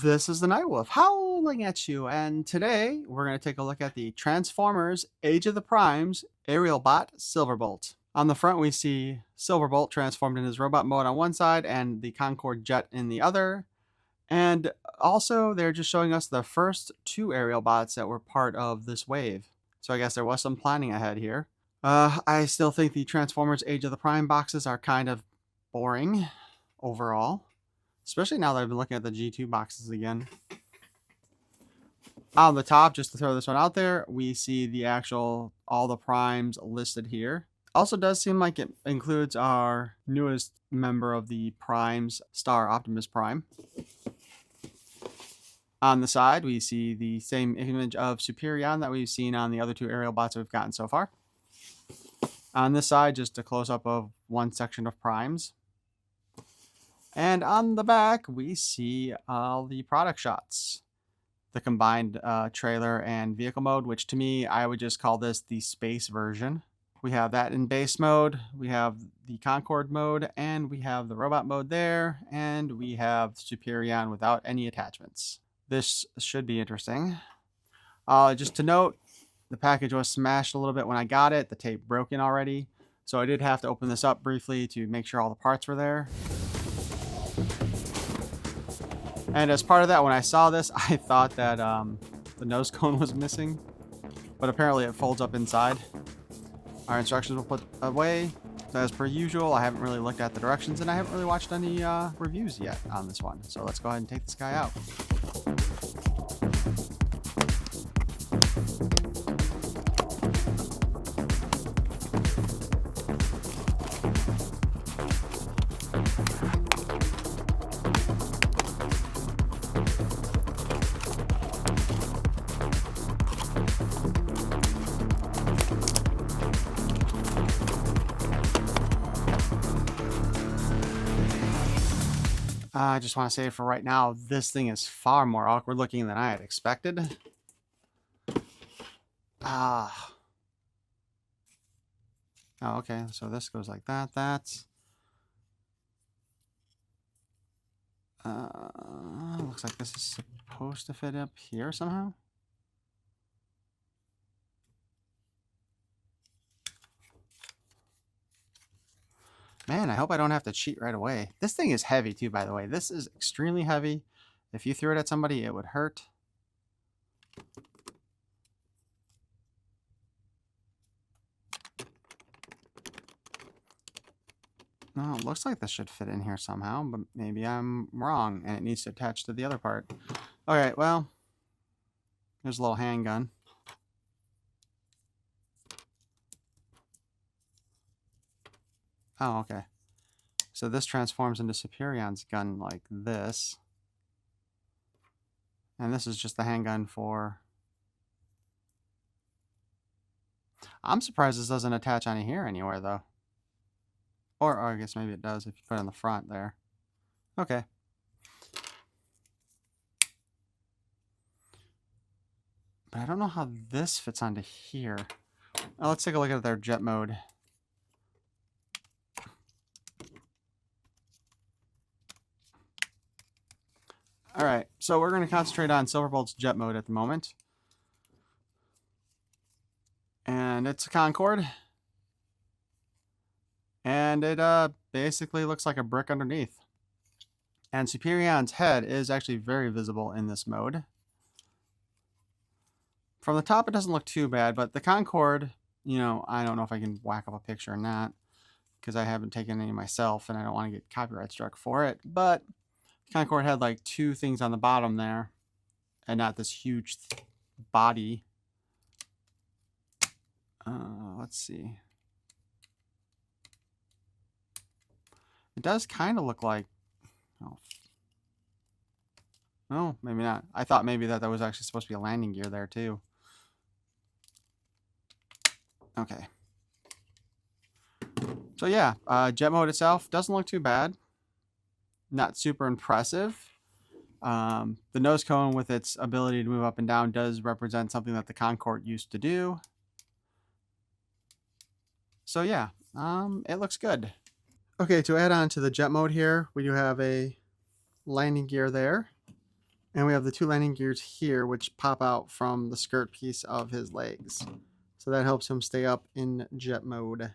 This is the Nightwolf howling at you, and today we're going to take a look at the Transformers Age of the Primes Aerialbot Silverbolt. On the front, we see Silverbolt transformed in his robot mode on one side and the Concorde jet in the other. And also, they're just showing us the first two Aerialbots that were part of this wave. So I guess there was some planning ahead here. I still think the Transformers Age of the Prime boxes are kind of boring overall. Especially now that I've been looking at the G2 boxes again. On the top, just to throw this one out there, we see the actual, all the primes listed here. Also does seem like it includes our newest member of the primes, Star Optimus Prime. On the side, we see the same image of Superion that we've seen on the other two Aerialbots that we've gotten so far. On this side, just a close-up of one section of primes. And on the back, we see all the product shots. The combined trailer and vehicle mode, which to me, I would just call this the space version. We have that in base mode, we have the Concorde mode, and we have the robot mode there, and we have Superion without any attachments. This should be interesting. Just to note, the package was smashed a little bit when I got it. The tape broken already. So I did have to open this up briefly to make sure all the parts were there. And as part of that, when I saw this, I thought that the nose cone was missing. But apparently it folds up inside. Our instructions were put away. So as per usual, I haven't really looked at the directions and I haven't really watched any reviews yet on this one. So let's go ahead and take this guy out. I just want to say for right now, this thing is far more awkward looking than I had expected. Oh, okay. So this goes like that. That's... looks like this is supposed to fit up here somehow. Man, I hope I don't have to cheat right away. This thing is heavy too, by the way. This is extremely heavy. If you threw it at somebody, it would hurt. No, it looks like this should fit in here somehow, but maybe I'm wrong and it needs to attach to the other part. Alright, well, here's a little handgun. Oh, okay. So this transforms into Superion's gun like this. And this is just the handgun for... I'm surprised this doesn't attach on here anywhere, though. Or I guess maybe it does if you put it on the front there. Okay. But I don't know how this fits onto here. Now let's take a look at their jet mode. Alright, so we're going to concentrate on Silverbolt's jet mode at the moment. And it's a Concorde. And it basically looks like a brick underneath. And Superion's head is actually very visible in this mode. From the top, it doesn't look too bad, but the Concorde, you know, I don't know if I can whack up a picture or not, because I haven't taken any myself, and I don't want to get copyright struck for it. But Concorde had like two things on the bottom there, and not this huge body. Let's see. It does kind of look like... Oh. No, maybe not. I thought maybe that was actually supposed to be a landing gear there too. Okay. So yeah, jet mode itself doesn't look too bad. Not super impressive. The nose cone with its ability to move up and down does represent something that the Concorde used to do. So yeah, it looks good. Okay, to add on to the jet mode here, we do have a landing gear there. And we have the two landing gears here, which pop out from the skirt piece of his legs. So that helps him stay up in jet mode.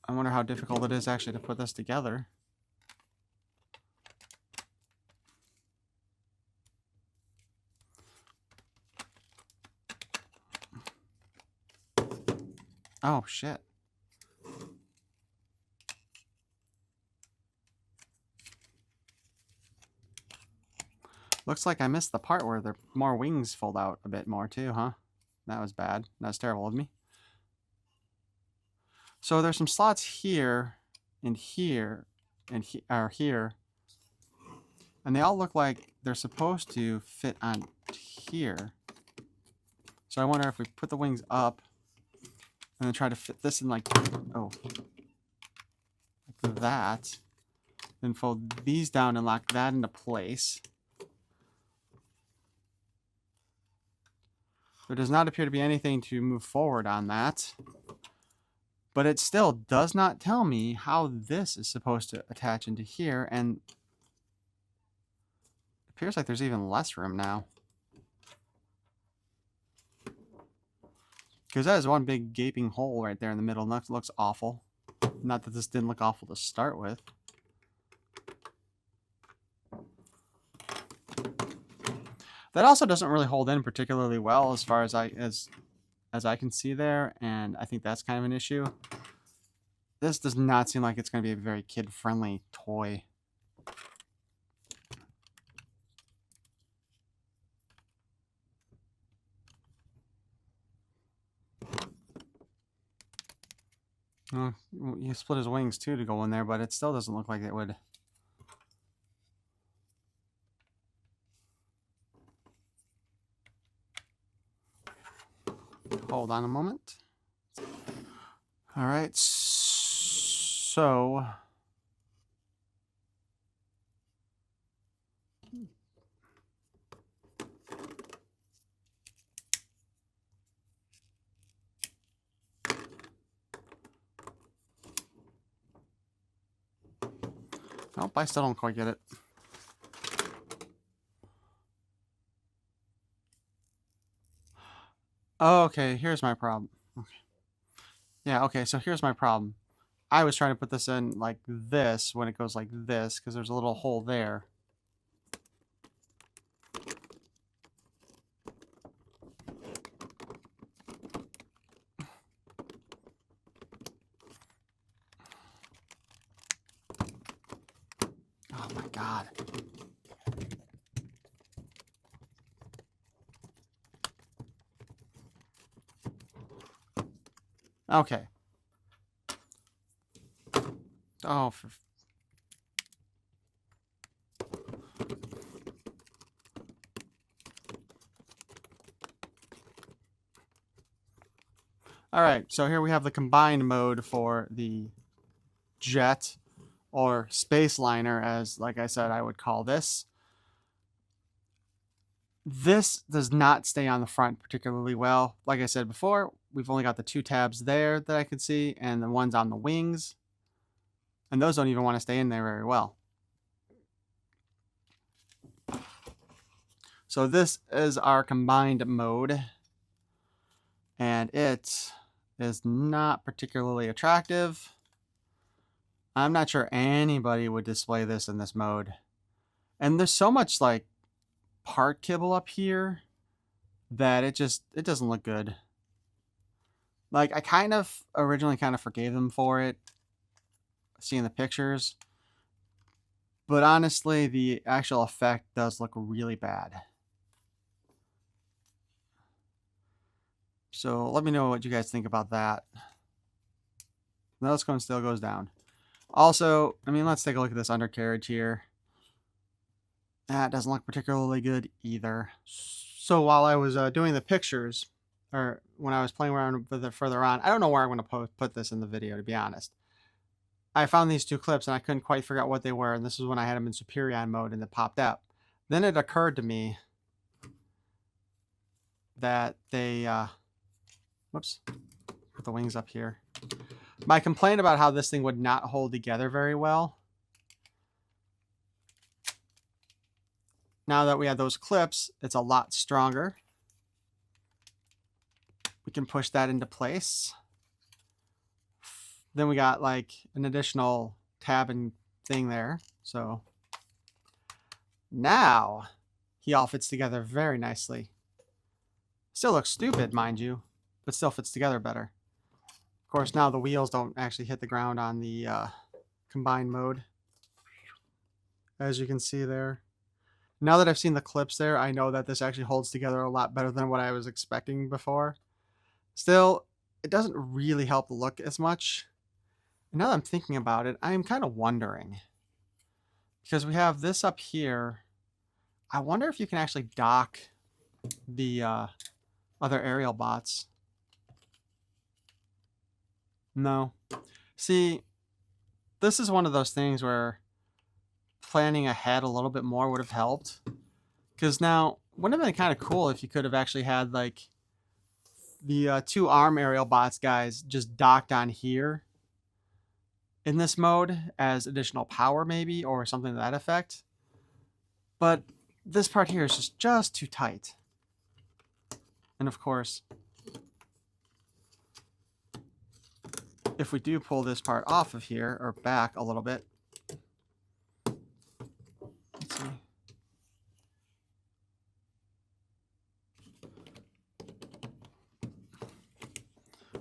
I wonder how difficult it is actually to put this together. Oh, shit. Looks like I missed the part where the more wings fold out a bit more too, huh? That was bad. That's terrible of me. So there's some slots here and here and here. And they all look like they're supposed to fit on here. So I wonder if we put the wings up and then try to fit this in like that. Then fold these down and lock that into place. There does not appear to be anything to move forward on that. But it still does not tell me how this is supposed to attach into here. And it appears like there's even less room now. Because that is one big gaping hole right there in the middle. And that looks awful. Not that this didn't look awful to start with. That also doesn't really hold in particularly well as far as I can see there, and I think that's kind of an issue. This does not seem like it's going to be a very kid-friendly toy. Well, you split his wings too to go in there, but it still doesn't look like it would. Hold on a moment. All right, so nope, I still don't quite get it. Oh, okay, here's my problem. Okay. Yeah, okay, so here's my problem. I was trying to put this in like this when it goes like this, because there's a little hole there. Oh my god. Okay. Oh, all right, so here we have the combined mode for the jet, or space liner, as like I said I would call this. This does not stay on the front particularly well. Like I said before, we've only got the two tabs there that I can see, and the ones on the wings. And those don't even want to stay in there very well. So this is our combined mode. And it is not particularly attractive. I'm not sure anybody would display this in this mode. And there's so much like part kibble up here that it doesn't look good. Like, I kind of originally kind of forgave them for it, seeing the pictures. But honestly, the actual effect does look really bad. So let me know what you guys think about that. The nose cone still goes down. Also, I mean, let's take a look at this undercarriage here. That doesn't look particularly good either. So while I was doing the pictures, or when I was playing around with it further on, I don't know where I'm going to put this in the video, to be honest. I found these two clips and I couldn't quite figure out what they were, and this is when I had them in Superion mode and it popped up. Then it occurred to me that they, whoops, put the wings up here. My complaint about how this thing would not hold together very well. Now that we have those clips, it's a lot stronger. We can push that into place. Then we got like an additional tab and thing there. So now he all fits together very nicely. Still looks stupid, mind you, but still fits together better. Of course, now the wheels don't actually hit the ground on the combined mode, as you can see there. Now that I've seen the clips there, I know that this actually holds together a lot better than what I was expecting before. Still, it doesn't really help the look as much. Now that I'm thinking about it, I'm kind of wondering, because we have this up here, I wonder if you can actually dock the other Aerialbots. No. See, this is one of those things where planning ahead a little bit more would have helped. Because now, wouldn't it have been kind of cool if you could have actually had like the two arm Aerialbots guys just docked on here in this mode as additional power maybe, or something to that effect. But this part here is just too tight. And of course, if we do pull this part off of here, or back a little bit, let's see.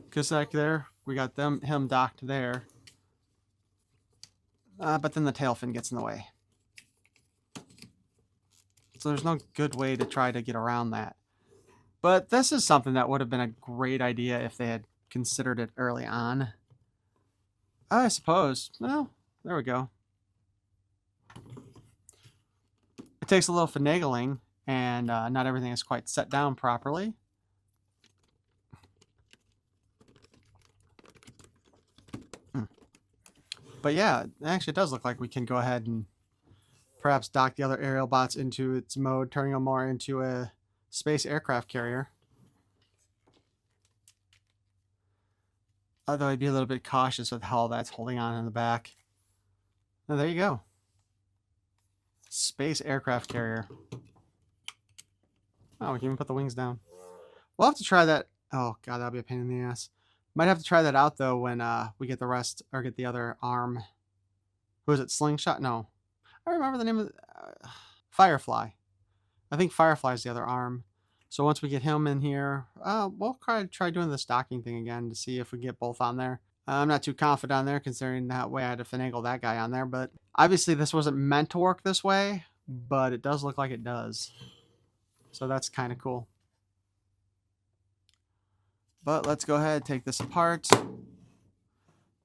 Because like there, we got him docked there. But then the tail fin gets in the way. So there's no good way to try to get around that. But this is something that would have been a great idea if they had considered it early on. I suppose. Well, there we go. It takes a little finagling, and not everything is quite set down properly. But yeah, actually it does look like we can go ahead and perhaps dock the other Aerialbots into its mode, turning them more into a space aircraft carrier. Although I'd be a little bit cautious with how that's holding on in the back. Oh, there you go. Space aircraft carrier. Oh, we can even put the wings down. We'll have to try that. Oh god, that'll be a pain in the ass. Might have to try that out though when we get the rest, or get the other arm. Who is it? Slingshot? No. I remember the name of Firefly. I think Firefly is the other arm. So once we get him in here, we'll try doing this docking thing again to see if we get both on there. I'm not too confident on there, considering that way I had to finagle that guy on there. But obviously this wasn't meant to work this way, but it does look like it does. So that's kind of cool. But let's go ahead and take this apart,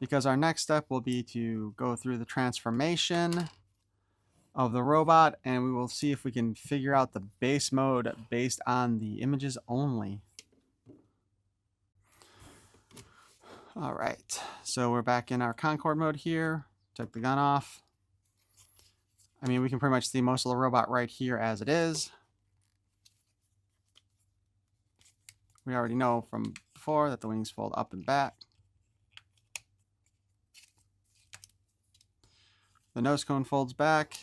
because our next step will be to go through the transformation of the robot, and we will see if we can figure out the base mode based on the images only. All right, so we're back in our Concorde mode here. Took the gun off. I mean, we can pretty much see most of the robot right here as it is. We already know from before that the wings fold up and back. The nose cone folds back.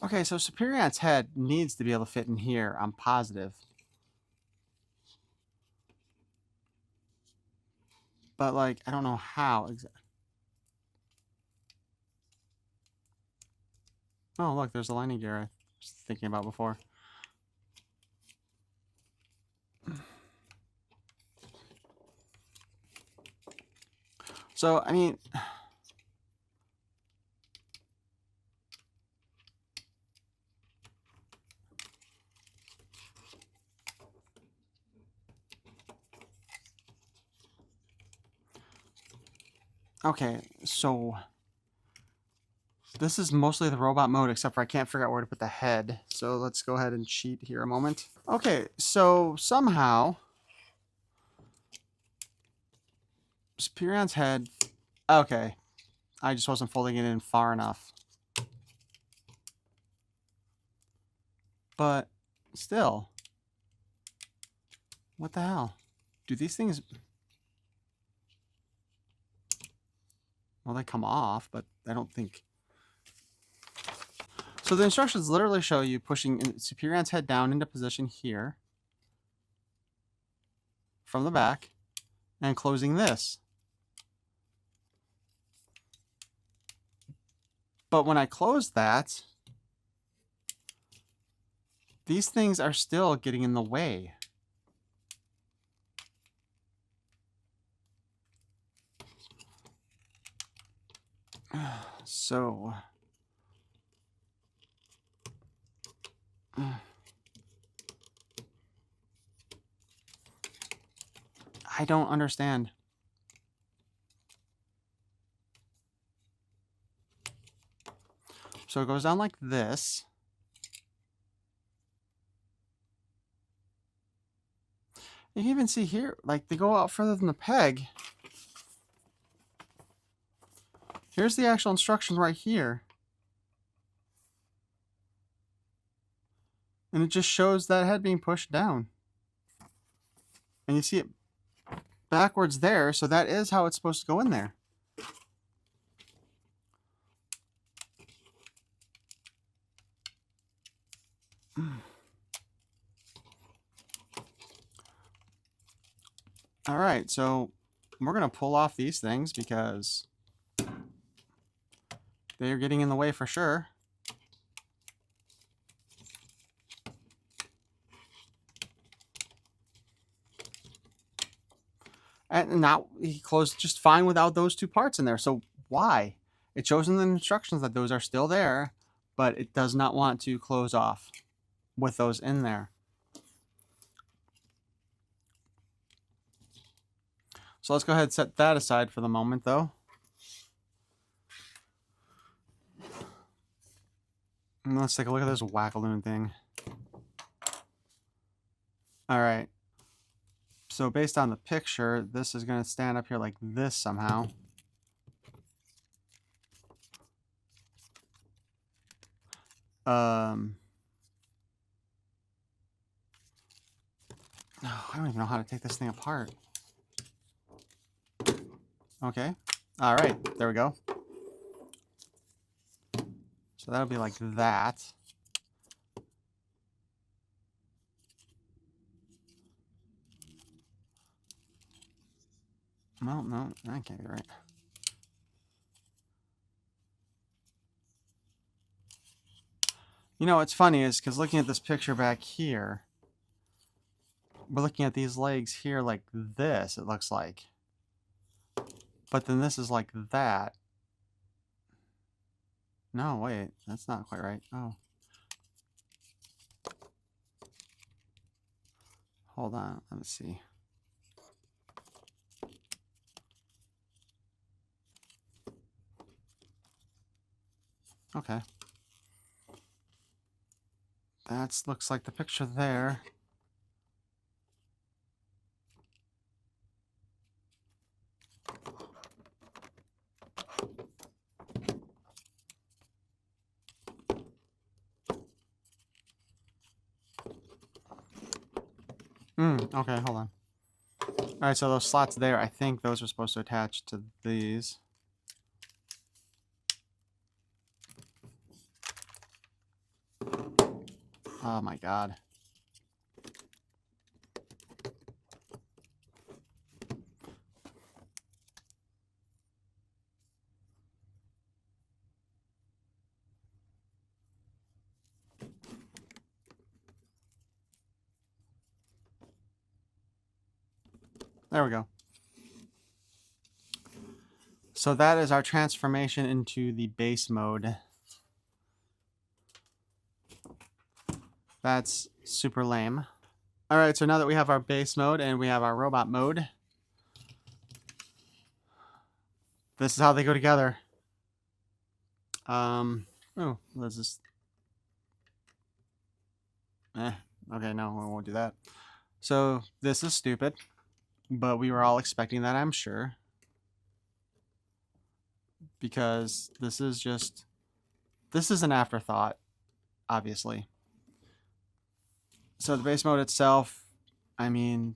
Okay, so Superion's head needs to be able to fit in here. I'm positive. But, like, I don't know how exactly. Oh, look, there's the landing gear I was thinking about before. So, I mean... Okay, so... This is mostly the robot mode, except for I can't figure out where to put the head. So let's go ahead and cheat here a moment. Okay, so somehow... Superion's head... Okay. I just wasn't folding it in far enough. But still... What the hell? Do these things... Well, they come off, but I don't think... So the instructions literally show you pushing Superion's head down into position here from the back and closing this. But when I close that, these things are still getting in the way. So... I don't understand. So it goes down like this. You can even see here, like they go out further than the peg. Here's the actual instruction right here. And it just shows that head being pushed down. And you see it backwards there, so that is how it's supposed to go in there. All right, so we're going to pull off these things because they're getting in the way for sure. And now he closed just fine without those two parts in there. So why? It shows in the instructions that those are still there, but it does not want to close off with those in there. So let's go ahead and set that aside for the moment, though. And let's take a look at this wackaloon thing. All right. So based on the picture, this is going to stand up here like this somehow. Oh, I don't even know how to take this thing apart. Okay. All right. There we go. So that'll be like that. No, that can't be right. You know, what's funny is because looking at this picture back here, we're looking at these legs here like this, it looks like. But then this is like that. No, wait, that's not quite right. Oh. Hold on, let me see. Okay. That looks like the picture there. Okay, hold on. Alright, so those slots there, I think those are supposed to attach to these. Oh my god. There we go. So that is our transformation into the base mode. That's super lame. Alright, so now that we have our base mode and we have our robot mode, this is how they go together. Oh, let's just... okay, no, we won't do that. So this is stupid, but we were all expecting that, I'm sure. Because this is an afterthought, obviously. So the base mode itself, I mean,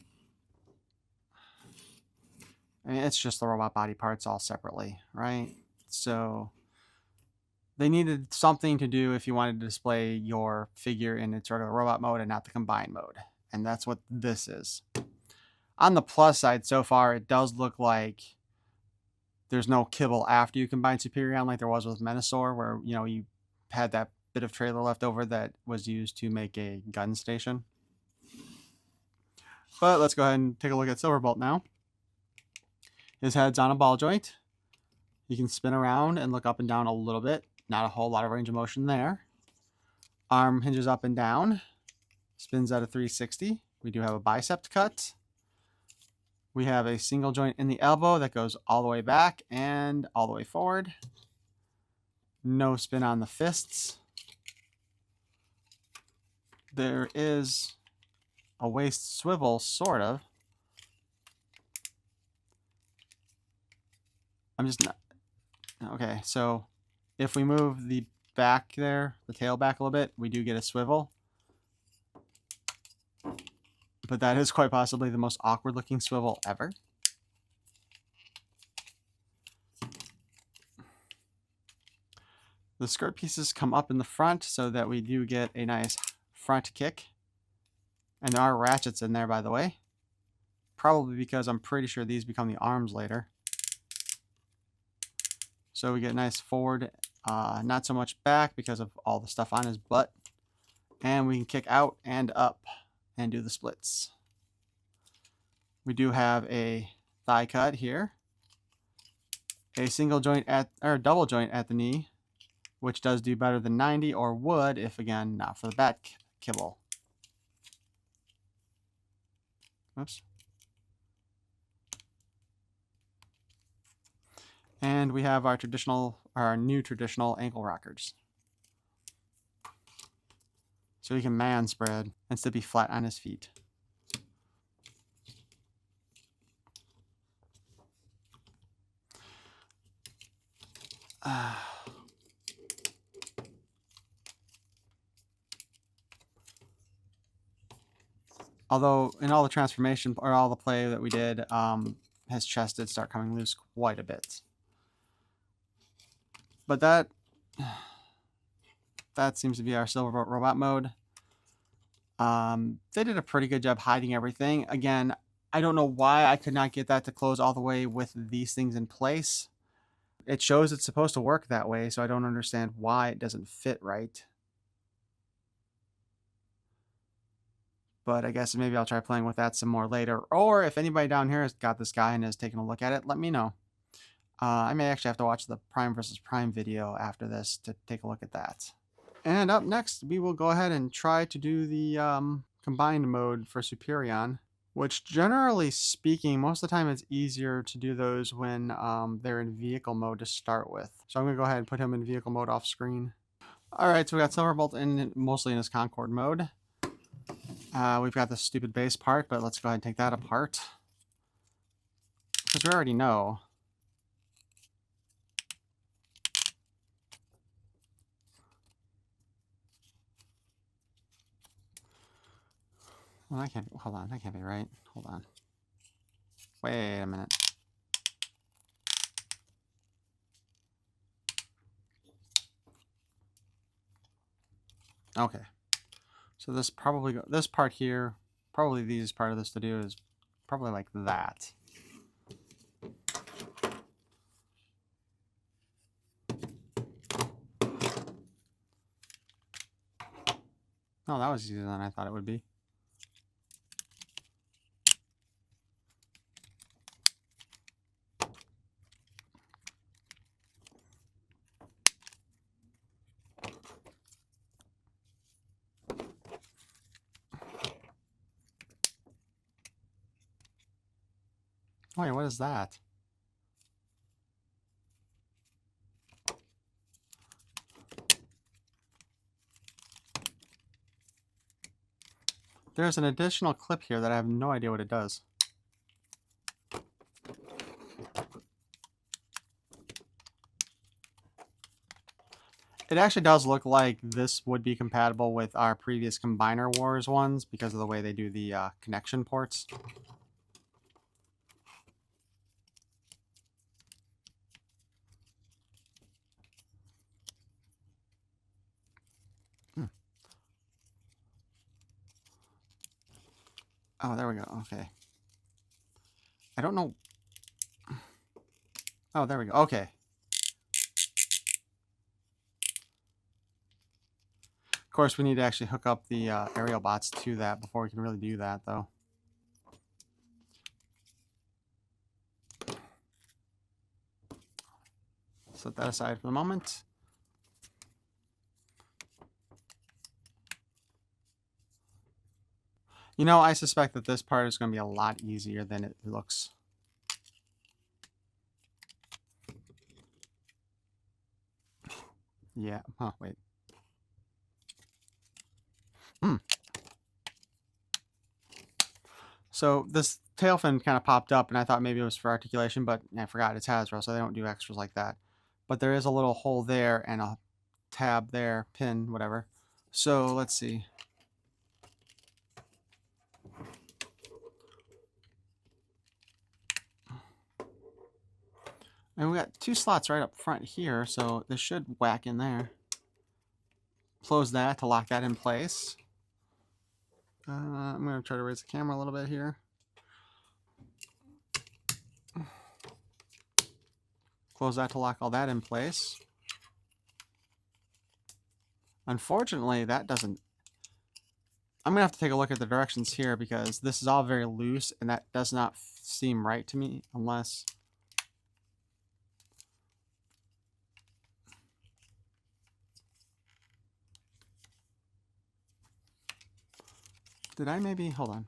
it's just the robot body parts all separately, right? So they needed something to do if you wanted to display your figure in its regular robot mode and not the combined mode. And that's what this is. On the plus side, so far, it does look like there's no kibble after you combine Superion like there was with Menasor, where, you know, you had that bit of trailer left over that was used to make a gun station. But let's go ahead and take a look at Silverbolt now. His head's on a ball joint. You can spin around and look up and down a little bit. Not a whole lot of range of motion there. Arm hinges up and down. Spins at a 360. We do have a bicep cut. We have a single joint in the elbow that goes all the way back and all the way forward. No spin on the fists. There is a waist swivel, sort of. I'm just not... Okay, so if we move the back there, the tail back a little bit, we do get a swivel. But that is quite possibly the most awkward looking swivel ever. The skirt pieces come up in the front so that we do get a nice front kick. And there are ratchets in there, by the way. Probably because I'm pretty sure these become the arms later. So we get a nice forward, not so much back because of all the stuff on his butt. And we can kick out and up and do the splits. We do have a thigh cut here. A single joint or double joint at the knee, which does do better than 90, or would if, again, not for the back kibble. Oops. And we have our new traditional ankle rockers. So he can man spread and still be flat on his feet. Although in all the transformation or all the play that we did, his chest did start coming loose quite a bit. But that seems to be our Silverbolt robot mode. They did a pretty good job hiding everything. Again, I don't know why I could not get that to close all the way with these things in place. It shows it's supposed to work that way, so I don't understand why it doesn't fit right. But I guess maybe I'll try playing with that some more later. Or if anybody down here has got this guy and has taken a look at it, let me know. I may actually have to watch the Prime versus Prime video after this to take a look at that. And up next, we will go ahead and try to do the combined mode for Superion, which generally speaking, most of the time it's easier to do those when they're in vehicle mode to start with. So I'm going to go ahead and put him in vehicle mode off screen. Alright, so we got Silverbolt mostly in his Concord mode. We've got the stupid base part, but let's go ahead and take that apart. Because we already know. Well, that can't be, hold on, that can't be right. Hold on. Wait a minute. Okay. So this probably this part here, probably the easiest part of this to do is probably like that. Oh, that was easier than I thought it would be. Wait, what is that? There's an additional clip here that I have no idea what it does. It actually does look like this would be compatible with our previous Combiner Wars ones because of the way they do the connection ports. Oh, there we go. Okay. I don't know. Oh, there we go. Okay. Of course, we need to actually hook up the Aerialbots to that before we can really do that, though. Set that aside for the moment. You know, I suspect that this part is going to be a lot easier than it looks. Yeah. Huh, wait. So this tail fin kind of popped up, and I thought maybe it was for articulation, but I forgot it's Hasbro, so they don't do extras like that. But there is a little hole there and a tab there, pin, whatever. So let's see. And we got two slots right up front here, so this should whack in there. Close that to lock that in place. I'm going to try to raise the camera a little bit here. Close that to lock all that in place. Unfortunately, that doesn't... I'm going to have to take a look at the directions here because this is all very loose and that does not seem right to me unless... Did I maybe... Hold on.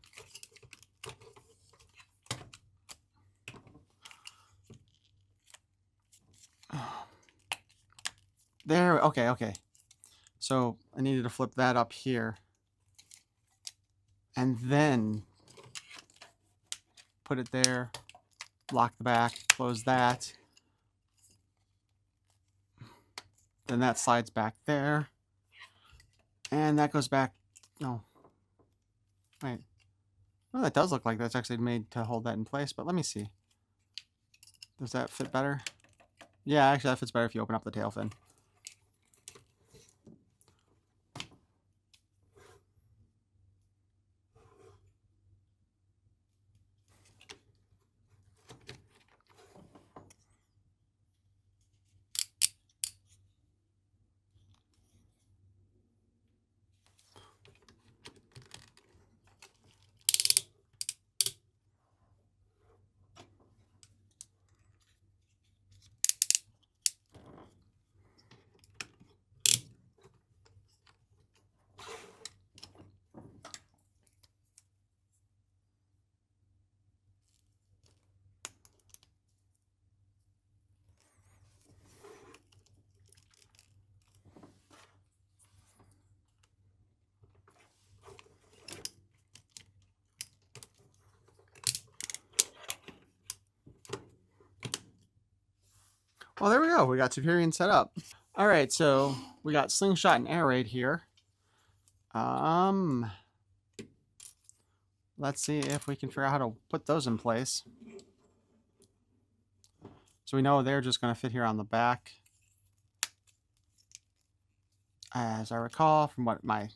There, okay. So I needed to flip that up here. And then put it there, lock the back, close that. Then that slides back there. And that goes back, no. Wait. Well, that does look like that's actually made to hold that in place, but let me see. Does that fit better? Yeah, actually that fits better if you open up the tail fin. Well, there we go. We got Superion set up. All right, so we got Slingshot and Air Raid here. Let's see if we can figure out how to put those in place. So we know they're just going to fit here on the back. As I recall from what my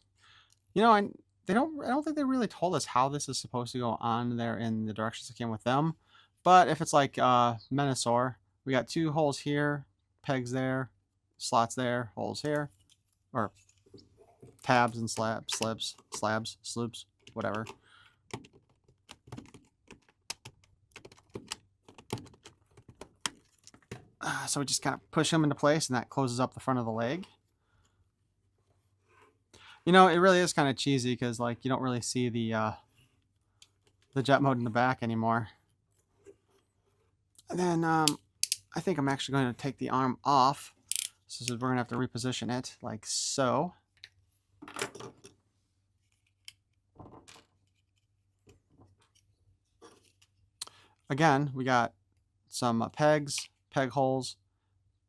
You know, I don't think they really told us how this is supposed to go on there in the directions that came with them. But if it's like Menosaur, we got 2 holes here, pegs there, slots there, holes here, or tabs and slabs, sloops, whatever. So we just kind of push them into place, and that closes up the front of the leg. You know, it really is kind of cheesy because, like, you don't really see the jet mode in the back anymore. And then I think I'm actually going to take the arm off. So we're going to have to reposition it like so. Again, we got some pegs, peg holes,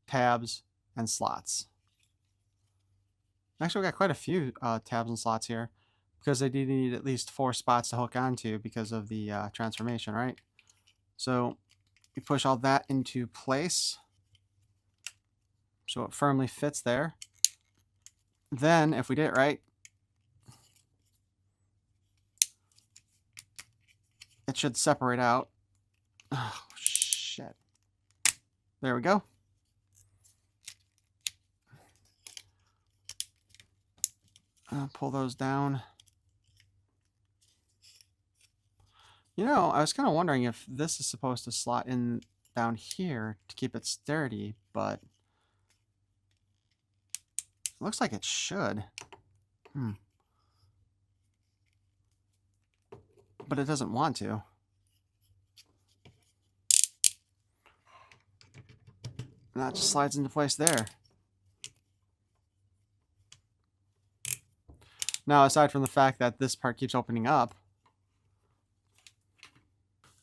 tabs, and slots. Actually, we got quite a few tabs and slots here because they do need at least 4 spots to hook onto because of the transformation, right? So we push all that into place so it firmly fits there. Then, if we did it right, it should separate out. Oh, shit. There we go. Pull those down. You know, I was kind of wondering if this is supposed to slot in down here to keep it sturdy, but it looks like it should. But it doesn't want to. And that just slides into place there. Now, aside from the fact that this part keeps opening up,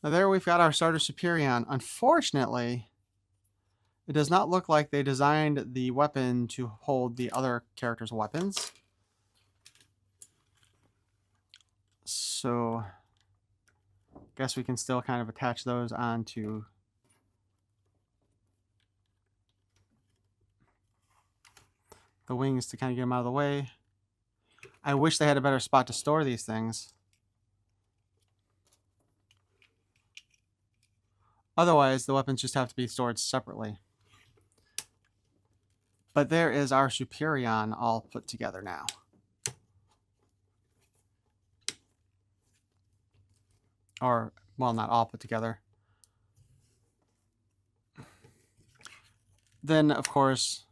now there we've got our starter Superion. Unfortunately, it does not look like they designed the weapon to hold the other characters' weapons. So, I guess we can still kind of attach those onto the wings to kind of get them out of the way. I wish they had a better spot to store these things. Otherwise, the weapons just have to be stored separately. But there is our Superion all put together now. Or, well, not all put together. Then, of course,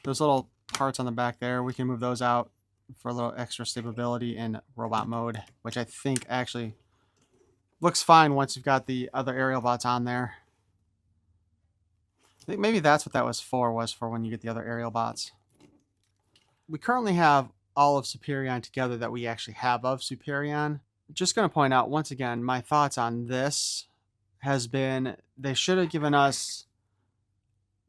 those little parts on the back there, we can move those out for a little extra stability in robot mode, which I think actually looks fine once you've got the other Aerialbots on there. I think maybe that's what that was for when you get the other Aerialbots. We currently have all of Superion together that we actually have of Superion. Just going to point out once again, my thoughts on this has been they should have given us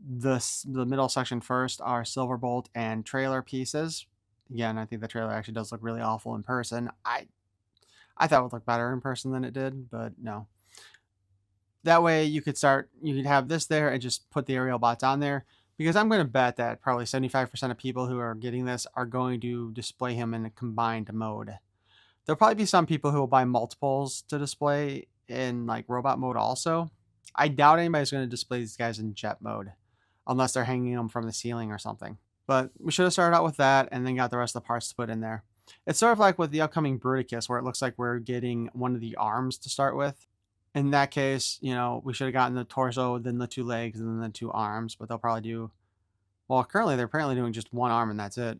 the middle section first, our Silverbolt and trailer pieces. Again, I think the trailer actually does look really awful in person. I thought it would look better in person than it did, but no. That way you could have this there and just put the Aerialbots on there, because I'm going to bet that probably 75% of people who are getting this are going to display him in a combined mode. There'll probably be some people who will buy multiples to display in like robot mode also. I doubt anybody's going to display these guys in jet mode unless they're hanging them from the ceiling or something. But we should have started out with that and then got the rest of the parts to put in there. It's sort of like with the upcoming Bruticus, where it looks like we're getting one of the arms to start with. In that case, you know, we should have gotten the torso, then the 2 legs, and then the 2 arms. But they'll probably do... Well, currently they're apparently doing just 1 arm and that's it.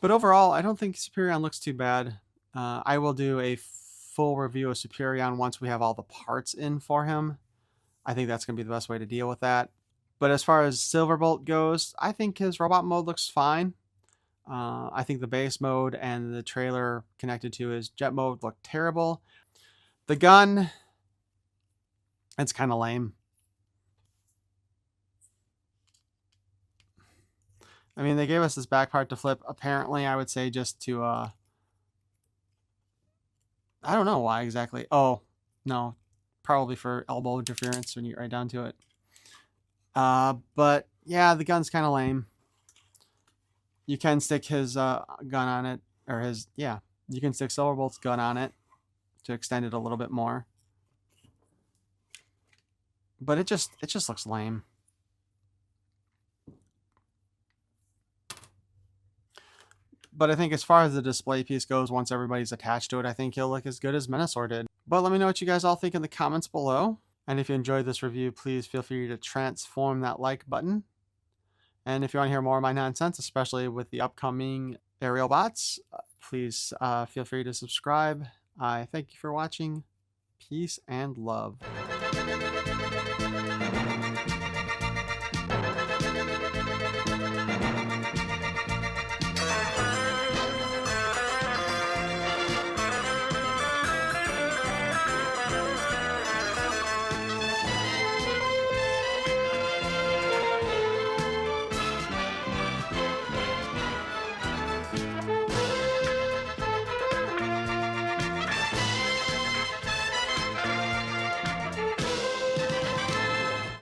But overall, I don't think Superion looks too bad. I will do a full review of Superion once we have all the parts in for him. I think that's going to be the best way to deal with that. But as far as Silverbolt goes, I think his robot mode looks fine. I think the base mode and the trailer connected to his jet mode look terrible. The gun, it's kind of lame. I mean, they gave us this back part to flip, apparently, I would say, just to, I don't know why exactly. Oh, no, probably for elbow interference when you get right down to it. But, yeah, the gun's kind of lame. You can stick his gun on it, or his, yeah, you can stick Silverbolt's gun on it to extend it a little bit more. But it just looks lame. But I think as far as the display piece goes, once everybody's attached to it, I think he'll look as good as Menasor did. But let me know what you guys all think in the comments below. And if you enjoyed this review, please feel free to transform that like button. And if you want to hear more of my nonsense, especially with the upcoming Aerialbots, please feel free to subscribe. I thank you for watching. Peace and love.